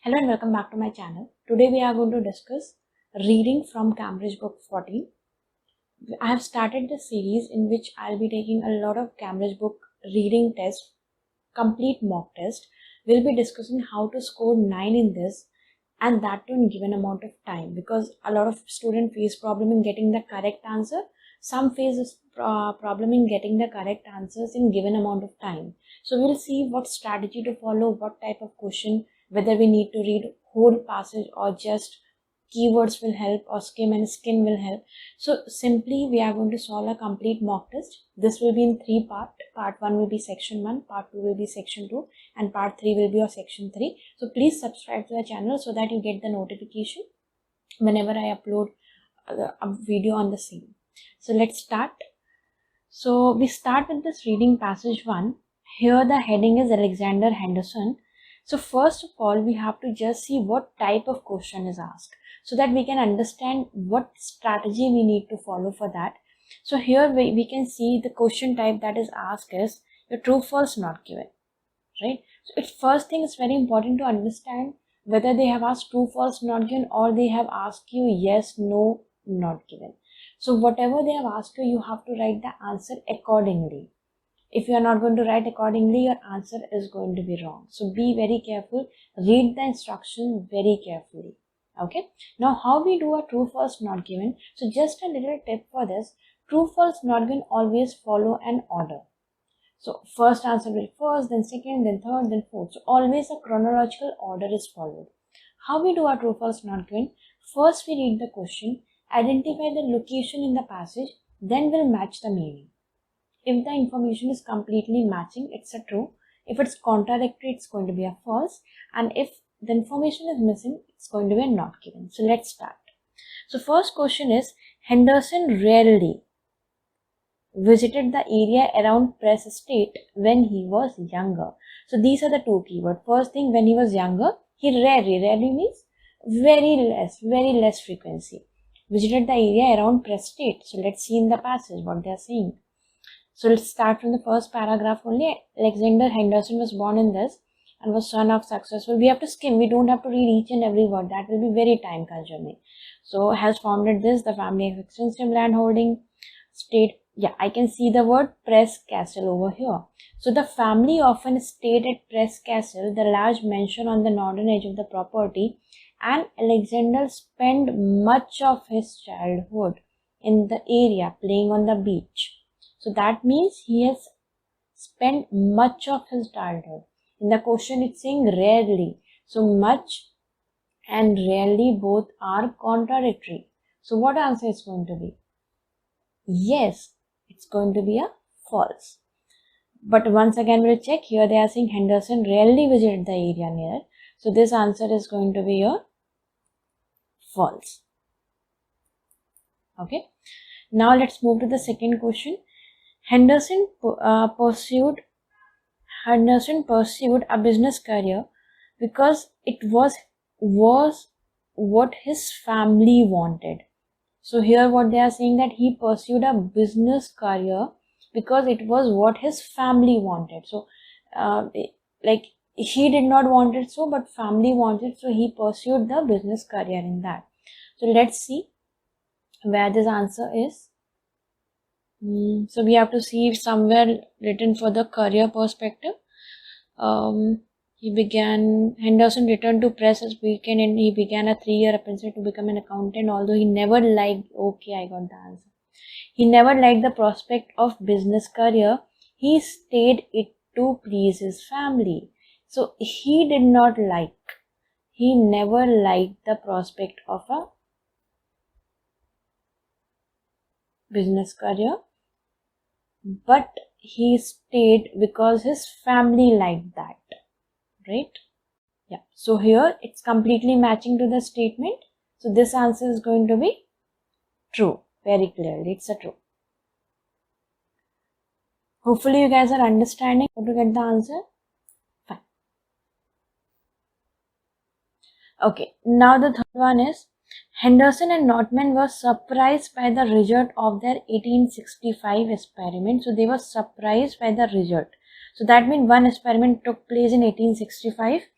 Hello and welcome back to my channel. Today we are going to discuss reading from Cambridge Book 14. I have started this series in which I'll be taking a lot of Cambridge Book reading test, complete mock test. We'll be discussing how to score 9 in this and that too in given amount of time, because a lot of students face problem in getting the correct answer. Some face problem in getting the correct answers in given amount of time. So we'll see what strategy to follow, what type of question, whether we need to read whole passage or just keywords will help or skim and skin will help. So simply we are going to solve a complete mock test. This will be in 3 parts. Part 1 will be section 1, part 2 will be section 2 and part 3 will be your section 3. So please subscribe to the channel so that you get the notification whenever I upload a video on the same. So let's start. So we start with this reading passage 1. Here the heading is Alexander Henderson. So first of all, we have to just see what type of question is asked so that we can understand what strategy we need to follow for that. So here we can see the question type that is asked is your true, false, not given, right? So it's first thing, it's very important to understand whether they have asked true, false, not given, or they have asked you yes, no, not given. So whatever they have asked you, you have to write the answer accordingly. If you are not going to write accordingly, your answer is going to be wrong. So be very careful. Read the instruction very carefully. Okay. Now how we do a true, false, not given. So just a little tip for this. True, false, not given always follow an order. So first answer will be first, then second, then third, then fourth. So always a chronological order is followed. How we do a true, false, not given. First we read the question, identify the location in the passage, then we'll match the meaning. If the information is completely matching, it's a true. If it's contradictory, it's going to be a false. And if the information is missing, it's going to be a not given. So let's start. So first question is, Henderson rarely visited the area around Press Estate when he was younger. So these are the two keywords. First thing, when he was younger, he rarely means very less frequency. Visited the area around Press Estate. So let's see in the passage what they are saying. So let's start from the first paragraph only. Alexander Henderson was born in this and was son of successful. We have to skim. We don't have to read each and every word. That will be very time consuming. So has founded this. The family has extensive land holding. Stayed. Yeah, I can see the word Press Castle over here. So the family often stayed at Press Castle, the large mansion on the northern edge of the property. And Alexander spent much of his childhood in the area playing on the beach. So that means he has spent much of his childhood. In the question it's saying rarely. So much and rarely both are contradictory. So what answer is going to be? Yes, it's going to be a false. But once again we'll check. Here they are saying Henderson rarely visited the area near. So this answer is going to be your false. Okay. Now let's move to the second question. Henderson pursued a business career because it was what his family wanted. So here what they are saying that he pursued a business career because it was what his family wanted. So like he did not want it so, but family wanted, so he pursued the business career in that. So let's see where this answer is. So we have to see somewhere written for the career perspective. Henderson returned to press as weekend and he began a 3-year apprenticeship to become an accountant, although he never liked, okay, I got the answer. He never liked the prospect of business career. He stayed it to please his family. So he never liked the prospect of a business career, but he stayed because his family liked that, right? Yeah. So here it's completely matching to the statement. So this answer is going to be true. Very clearly, it's a true. Hopefully you guys are understanding how to get the answer. Fine. Okay. Now the third one is, Henderson and Notman were surprised by the result of their 1865 experiment. So they were surprised by the result. So that means one experiment took place in 1865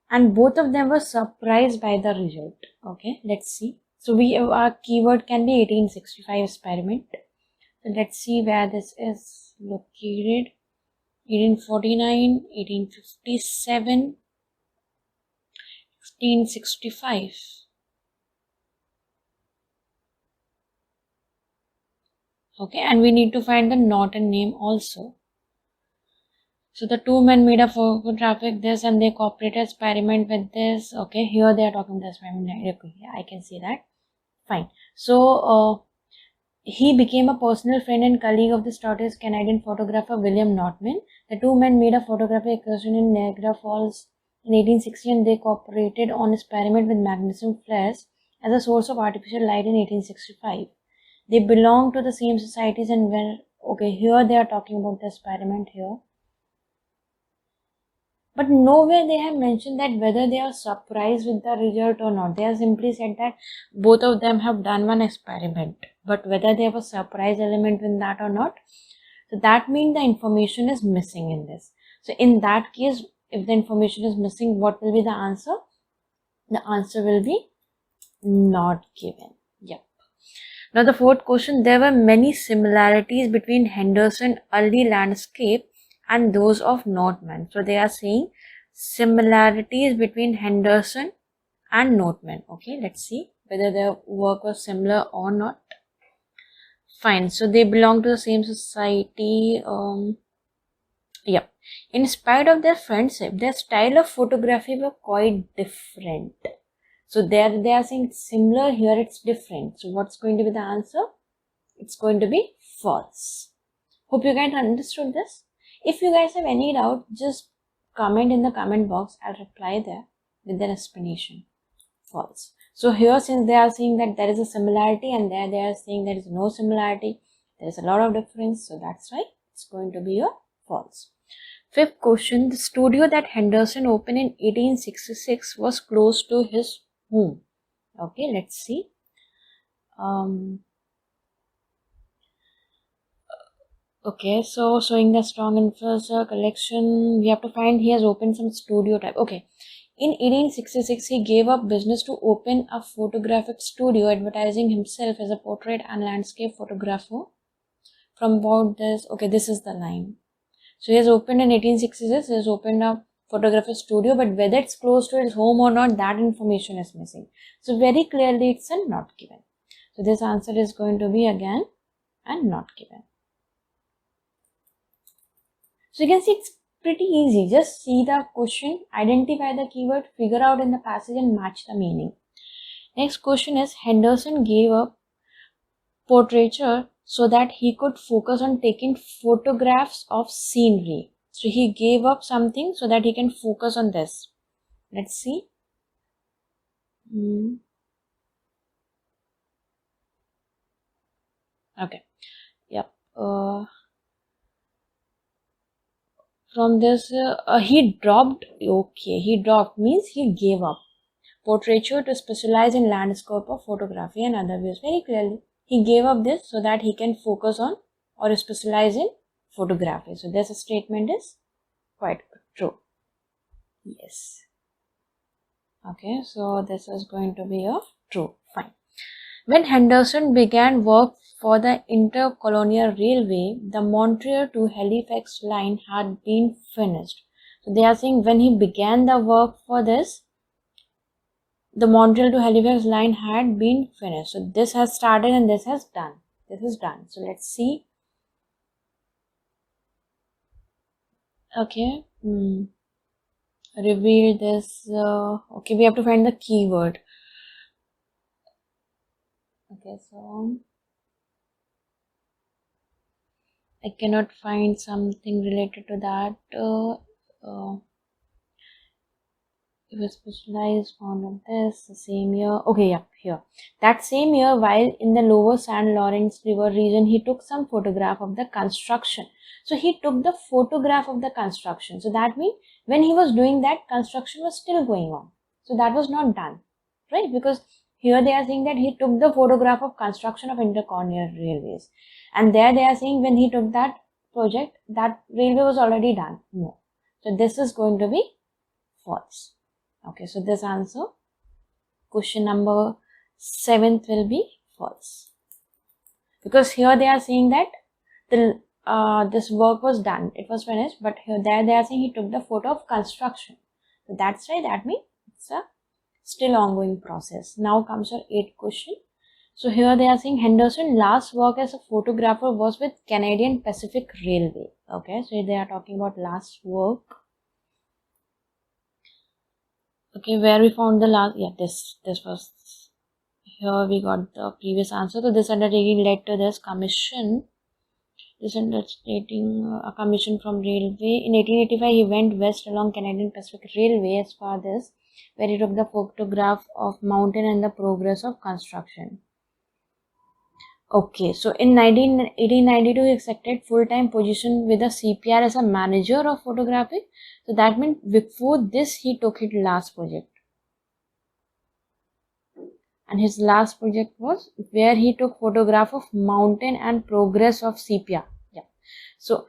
and both of them were surprised by the result. Okay, let's see. So our keyword can be 1865 experiment. So let's see where this is located. 1849, 1857, 1865. Okay, and we need to find the Norton name also. So the two men made a photographic this and they cooperated experiment with this. Okay, here they are talking the experiment. Okay, yeah, I can see that. Fine. So he became a personal friend and colleague of the Scottish Canadian photographer William Notman. The two men made a photographic excursion in Niagara Falls in 1860 and they cooperated on experiment with magnesium flares as a source of artificial light in 1865. They belong to the same societies and were, okay, here they are talking about the experiment here. But nowhere they have mentioned that whether they are surprised with the result or not. They have simply said that both of them have done one experiment. But whether they have a surprise element in that or not. So that means the information is missing in this. So in that case, if the information is missing, what will be the answer? The answer will be not given. Yep. Now the fourth question, there were many similarities between Henderson early landscape and those of Notman. So they are saying similarities between Henderson and Notman. Okay, let's see whether their work was similar or not. Fine, so they belong to the same society. Yep. In spite of their friendship, their style of photography were quite different. So there they are saying similar, here it's different. So what's going to be the answer? It's going to be false. Hope you guys understood this. If you guys have any doubt, just comment in the comment box. I'll reply there with an explanation. False. So here, since they are saying that there is a similarity and there they are saying there is no similarity, there is a lot of difference. So that's why it's going to be a false. Fifth question, the studio that Henderson opened in 1866 was close to his home. Okay, let's see. Okay, so showing the strong influencer collection, we have to find he has opened some studio type. Okay, in 1866, he gave up business to open a photographic studio, advertising himself as a portrait and landscape photographer. From about this, okay, this is the line. So he has opened in 1866, he has opened a photographic studio, but whether it's close to his home or not, that information is missing. So very clearly, it's a not given. So this answer is going to be again and not given. So you can see it's pretty easy. Just see the question, identify the keyword, figure out in the passage and match the meaning. Next question is, Henderson gave up portraiture so that he could focus on taking photographs of scenery. So he gave up something so that he can focus on this. Let's see. Okay. Yep. From this, he dropped. Okay, he dropped means he gave up portraiture to specialize in landscape of photography and other views. Very clearly, he gave up this so that he can focus on or specialize in photography. So this statement is quite true. Yes. Okay, so this is going to be a true. Fine. When Henderson began work for the Intercolonial Railway, the Montreal to Halifax line had been finished. So they are saying when he began the work for this, the Montreal to Halifax line had been finished. So this has started and this has done. This is done. So let's see. Okay. Reveal this. Okay, we have to find the keyword. Okay, so I cannot find something related to that. It was specialized on this the same year. Okay, yeah, here. That same year, while in the lower St. Lawrence River region, he took some photograph of the construction. So he took the photograph of the construction. So that means when he was doing that, construction was still going on. So that was not done, right? Because here they are saying that he took the photograph of construction of intercontinental railways. And there they are saying when he took that project, that railway was already done. No. So this is going to be false. Okay, so this answer, question number 7th, will be false. Because here they are saying that this work was done, it was finished, but here they are saying he took the photo of construction. So that's why that means it's a still ongoing process. Now comes your 8th question. So here they are saying Henderson last work as a photographer was with Canadian Pacific Railway. Okay, so they are talking about last work. Okay, where we found the last, yeah, this was, here we got the previous answer. So this undertaking led to this commission. This undertaking a commission from railway. In 1885, he went west along Canadian Pacific Railway as far as where he took the photograph of mountain and the progress of construction. Okay, so in 1892, he accepted full-time position with a CPR as a manager of photography. So that means before this, he took his last project. And his last project was where he took photograph of mountain and progress of CPR. Yeah. So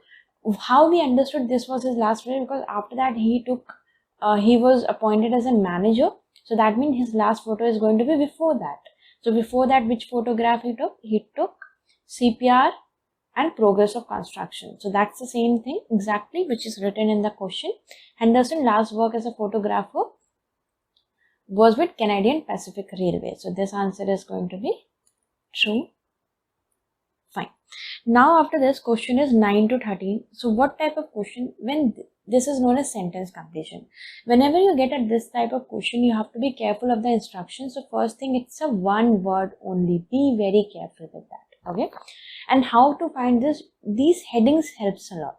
how we understood this was his last project, because after that he was appointed as a manager. So that means his last photo is going to be before that. So before that, which photograph he took? He took CPR and progress of construction. So that's the same thing exactly which is written in the question. Henderson last work as a photographer was with Canadian Pacific Railway. So this answer is going to be true. Fine. Now after this, question is 9 to 13. So what type of question? When this is known as sentence completion. Whenever you get at this type of question, you have to be careful of the instructions. So first thing, it's a one word only. Be very careful with that. Okay. And how to find this? These headings helps a lot.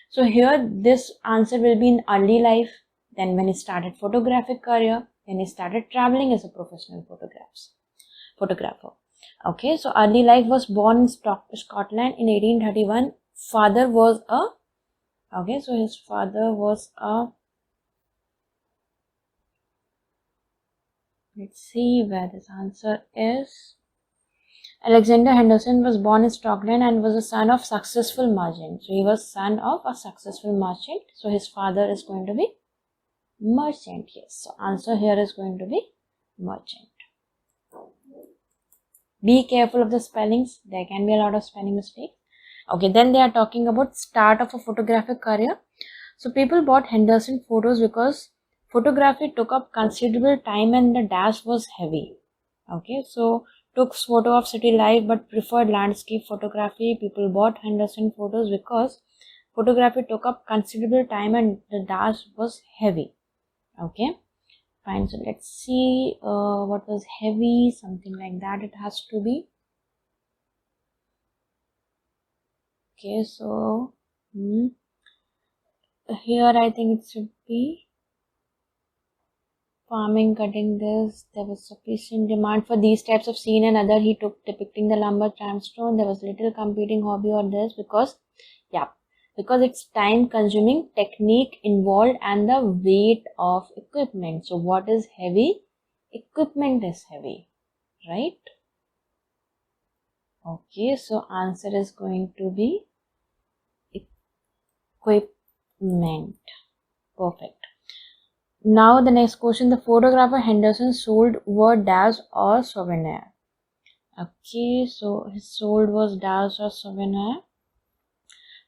So here this answer will be in early life, then when he started photographic career, then he started traveling as a professional photographer. Okay, so early life, was born in Scotland in 1831. Father was a, okay, so his father was a, let's see where this answer is. Alexander Henderson was born in Scotland and was a son of successful merchant. So he was son of a successful merchant. So his father is going to be merchant. Yes. So answer here is going to be merchant. Be careful of the spellings. There can be a lot of spelling mistakes. Okay, then they are talking about start of a photographic career. So people bought Henderson photos because photography took up considerable time and the dash was heavy. Okay, so took photo of city life but preferred landscape photography. People bought Henderson photos because photography took up considerable time and the dash was heavy. Okay, fine. So let's see what was heavy, something like that it has to be. Okay, so here I think it should be farming, cutting this. There was sufficient demand for these types of scene and other he took depicting the lumber sandstone. There was little competing hobby or this because, yeah, because it's time consuming, technique involved and the weight of equipment. So what is heavy? Equipment is heavy, right? Okay, so answer is going to be equipment. Perfect. Now the next question, the photographer Henderson sold were dash or souvenir. Okay, so his sold was dash or souvenir.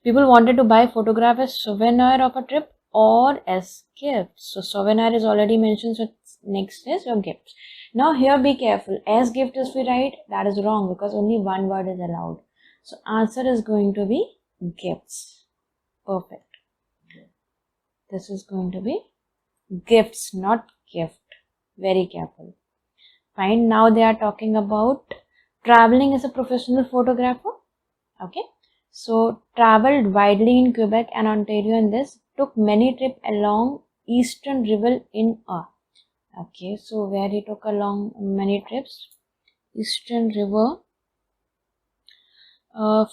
People wanted to buy photograph as souvenir of a trip or as gifts. So souvenir is already mentioned, so next is your gifts. Now here be careful, as gift is we write, that is wrong because only one word is allowed. So answer is going to be gifts. Perfect. This is going to be gifts, not gift. Very careful. Fine. Now they are talking about traveling as a professional photographer. Okay. So traveled widely in Quebec and Ontario and this took many trips along Eastern River in a. Okay. So where he took along many trips, Eastern River.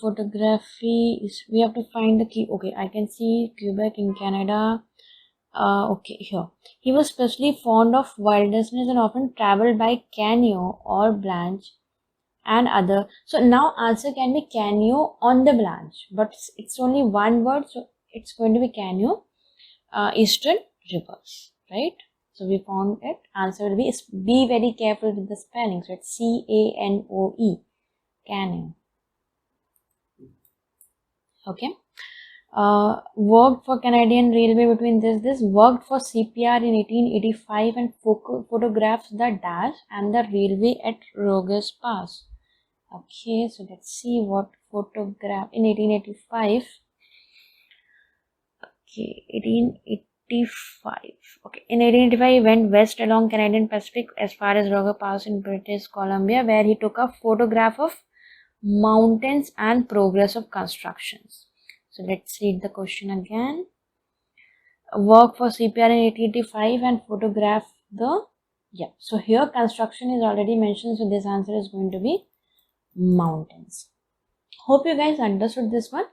Photography is, we have to find the key. Okay. I can see Quebec in Canada. Okay, here. He was especially fond of wilderness and often traveled by canoe or branch and other. So now answer can be canoe on the branch, but it's only one word, so it's going to be canoe, Eastern Rivers, right? So we found it. Answer will be very careful with the spelling. So it's C-A-N-O-E. Canoe. Okay. Worked for Canadian Railway between this worked for CPR in 1885 and photographs the dash and the railway at Rogers Pass. Okay, so let's see what photograph in 1885. Okay, 1885. Okay, in 1885 he went west along Canadian Pacific as far as Rogers Pass in British Columbia, where he took a photograph of mountains and progress of constructions. So let's read the question again. Work for CPR in 1885 and photograph the, yeah. So here construction is already mentioned. So this answer is going to be mountains. Hope you guys understood this one.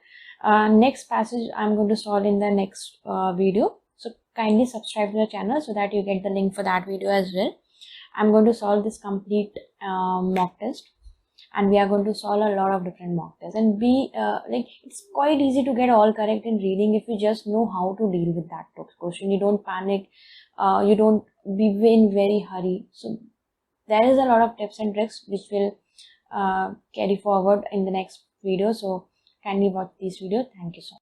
Next passage I'm going to solve in the next video. So kindly subscribe to the channel so that you get the link for that video as well. I'm going to solve this complete mock test. And we are going to solve a lot of different mock tests, and it's quite easy to get all correct in reading if you just know how to deal with that question. You don't panic, you don't be in very hurry. So there is a lot of tips and tricks which will carry forward in the next video. So kindly watch this video. Thank you so much.